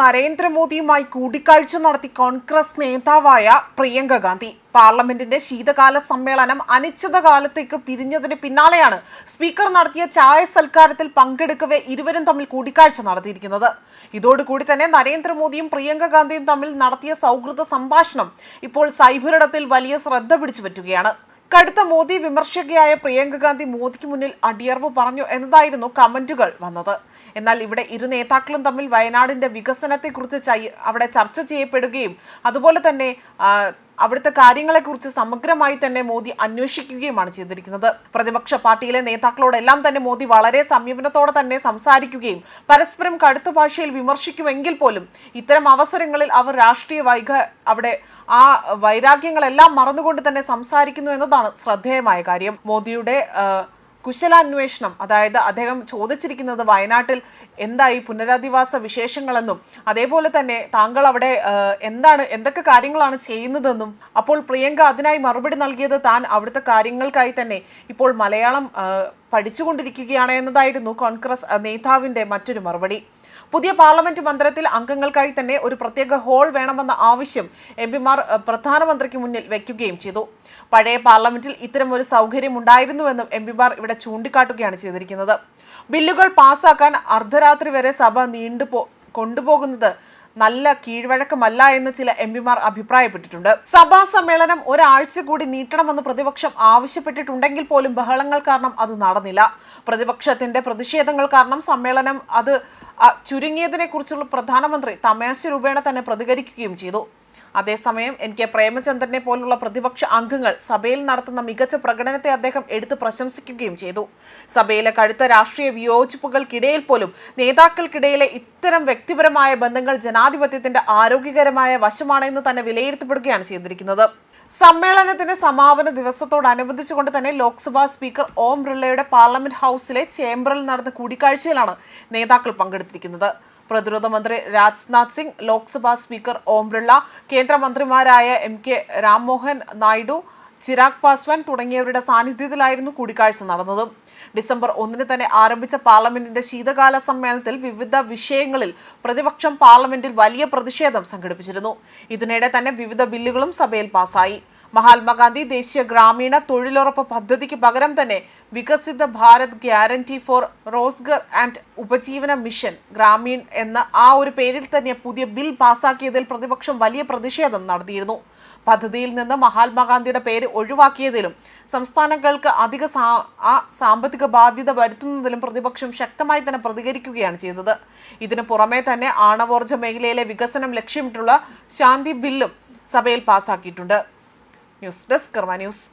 നരേന്ദ്രമോദിയുമായി കൂടിക്കാഴ്ച നടത്തി കോൺഗ്രസ് നേതാവായ പ്രിയങ്ക ഗാന്ധി. പാർലമെന്റിന്റെ ശീതകാല സമ്മേളനം അനിശ്ചിതകാലത്തേക്ക് പിരിഞ്ഞതിന് പിന്നാലെയാണ് സ്പീക്കർ നടത്തിയ ചായ സൽക്കാരത്തിൽ പങ്കെടുക്കവെ ഇരുവരും തമ്മിൽ കൂടിക്കാഴ്ച നടത്തിയിരിക്കുന്നത്. ഇതോടുകൂടി തന്നെ നരേന്ദ്രമോദിയും പ്രിയങ്ക ഗാന്ധിയും തമ്മിൽ നടത്തിയ സൗഹൃദ സംഭാഷണം ഇപ്പോൾ സൈബറിടത്തിൽ വലിയ ശ്രദ്ധ പിടിച്ചുപറ്റുകയാണ്. കടുത്ത മോദി വിമർശകയായ പ്രിയങ്ക ഗാന്ധി മോദിക്ക് മുന്നിൽ അടിയറവ് പറഞ്ഞു എന്നതായിരുന്നു കമന്റുകൾ വന്നത്. എന്നാൽ ഇവിടെ ഇരു നേതാക്കളും തമ്മിൽ വയനാടിന്റെ വികസനത്തെക്കുറിച്ച് അവിടെ ചർച്ച ചെയ്യപ്പെടുകയും അതുപോലെ തന്നെ അവിടുത്തെ കാര്യങ്ങളെക്കുറിച്ച് സമഗ്രമായി തന്നെ മോദി അന്വേഷിക്കുകയുമാണ് ചെയ്തിരിക്കുന്നത്. പ്രതിപക്ഷ പാർട്ടിയിലെ നേതാക്കളോടെല്ലാം തന്നെ മോദി വളരെ സംയമനത്തോടെ തന്നെ സംസാരിക്കുകയും പരസ്പരം കടുത്ത ഭാഷയിൽ വിമർശിക്കുമെങ്കിൽ പോലും ഇത്തരം അവസരങ്ങളിൽ അവർ അവിടെ ആ വൈരാഗ്യങ്ങളെല്ലാം മറന്നുകൊണ്ട് തന്നെ സംസാരിക്കുന്നു എന്നതാണ് ശ്രദ്ധേയമായ കാര്യം. മോദിയുടെ കുശലാന്വേഷണം, അതായത് അദ്ദേഹം ചോദിച്ചിരിക്കുന്നത് വയനാട്ടിൽ എന്തായി പുനരധിവാസ വിശേഷങ്ങളെന്നും അതേപോലെ തന്നെ താങ്കൾ അവിടെ എന്തൊക്കെ കാര്യങ്ങളാണ് ചെയ്യുന്നതെന്നും. അപ്പോൾ പ്രിയങ്ക അതിനായി മറുപടി നൽകിയത് താൻ അവിടുത്തെ കാര്യങ്ങൾക്കായി തന്നെ ഇപ്പോൾ മലയാളം പഠിച്ചുകൊണ്ടിരിക്കുകയാണ് എന്നതായിരുന്നു കോൺഗ്രസ് നേതാവിൻ്റെ മറ്റൊരു മറുപടി. പുതിയ പാർലമെന്റ് മന്ദിരത്തിൽ അംഗങ്ങൾക്കായി തന്നെ ഒരു പ്രത്യേക ഹാൾ വേണമെന്ന ആവശ്യം എംപിമാർ പ്രധാനമന്ത്രിക്ക് മുന്നിൽ വയ്ക്കുകയും ചെയ്തു. പഴയ പാർലമെന്റിൽ ഇത്തരം ഒരു സൗകര്യം ഉണ്ടായിരുന്നുവെന്നും എംപിമാർ ഇവിടെ ചൂണ്ടിക്കാട്ടുകയാണ് ചെയ്തിരിക്കുന്നത്. ബില്ലുകൾ പാസ്സാക്കാൻ അർദ്ധരാത്രി വരെ സഭ കൊണ്ടുപോകുന്നത് നല്ല കീഴ്വഴക്കമല്ല എന്ന് ചില എംപിമാർ അഭിപ്രായപ്പെട്ടിട്ടുണ്ട്. സഭാ സമ്മേളനം ഒരാഴ്ച കൂടി നീട്ടണമെന്ന് പ്രതിപക്ഷം ആവശ്യപ്പെട്ടിട്ടുണ്ടെങ്കിൽ പോലും ബഹളങ്ങൾ കാരണം അത് നടന്നില്ല. പ്രതിപക്ഷത്തിന്റെ പ്രതിഷേധങ്ങൾ കാരണം സമ്മേളനം ചുരുങ്ങിയതിനെ കുറിച്ചുള്ള പ്രധാനമന്ത്രി തമാശ രൂപേണ തന്നെ പ്രതികരിക്കുകയും ചെയ്തു. അതേസമയം കെ പ്രേമചന്ദ്രനെ പോലുള്ള പ്രതിപക്ഷ അംഗങ്ങൾ സഭയിൽ നടത്തുന്ന മികച്ച പ്രകടനത്തെ അദ്ദേഹം എടുത്ത് പ്രശംസിക്കുകയും ചെയ്തു. സഭയിലെ കടുത്ത രാഷ്ട്രീയ വിയോജിപ്പുകൾക്കിടയിൽ പോലും നേതാക്കൾക്കിടയിലെ ഇത്തരം വ്യക്തിപരമായ ബന്ധങ്ങൾ ജനാധിപത്യത്തിന്റെ ആരോഗ്യകരമായ വശമാണെന്ന് തന്നെ വിലയിരുത്തപ്പെടുകയാണ് ചെയ്തിരിക്കുന്നത്. സമ്മേളനത്തിന്റെ സമാപന ദിവസത്തോടനുബന്ധിച്ചുകൊണ്ട് തന്നെ ലോക്സഭാ സ്പീക്കർ ഓം ബിർളയുടെ പാർലമെന്റ് ഹൗസിലെ ചേംബറിൽ നടന്ന കൂടിക്കാഴ്ചയിലാണ് നേതാക്കൾ പങ്കെടുത്തിരിക്കുന്നത്. പ്രതിരോധ മന്ത്രി രാജ്നാഥ് സിംഗ്, ലോക്സഭാ സ്പീക്കർ ഓം ബിർള, കേന്ദ്രമന്ത്രിമാരായ കെ രാംമോഹൻ നായിഡു, ചിരാഗ് പാസ്വാൻ തുടങ്ങിയവരുടെ സാന്നിധ്യത്തിലായിരുന്നു കൂടിക്കാഴ്ച നടന്നത്. ഡിസംബർ 1 തന്നെ ആരംഭിച്ച പാർലമെന്റിന്റെ ശീതകാല സമ്മേളനത്തിൽ വിവിധ വിഷയങ്ങളിൽ പ്രതിപക്ഷം പാർലമെന്റിൽ വലിയ പ്രതിഷേധം സംഘടിപ്പിച്ചിരുന്നു. ഇതിനിടെ തന്നെ വിവിധ ബില്ലുകളും സഭയിൽ പാസായി. മഹാത്മാഗാന്ധി ദേശീയ ഗ്രാമീണ തൊഴിലുറപ്പ് പദ്ധതിക്ക് പകരം തന്നെ വികസിത Bharat guarantee four Rozgar and ഉപജീവന മിഷൻ ഗ്രാമീൺ എന്ന ഒരു പേരിൽ തന്നെ പുതിയ ബിൽ പാസാക്കിയതിൽ പ്രതിപക്ഷം വലിയ പ്രതിഷേധം നടത്തിയിരുന്നു. പദ്ധതിയിൽ നിന്ന് മഹാത്മാഗാന്ധിയുടെ പേര് ഒഴിവാക്കിയതിലും സംസ്ഥാനങ്ങൾക്ക് അധിക സാമ്പത്തിക ബാധ്യത വരുത്തുന്നതിലും പ്രതിപക്ഷം ശക്തമായി തന്നെ പ്രതികരിക്കുകയാണ് ചെയ്തത്. ഇതിനു പുറമെ തന്നെ ആണവോർജ്ജ മേഖലയിലെ വികസനം ലക്ഷ്യമിട്ടുള്ള ശാന്തി ബില്ലും സഭയിൽ പാസാക്കിയിട്ടുണ്ട്. ന്യൂസ് ഡെസ്ക് കർമ്മ ന്യൂസ്.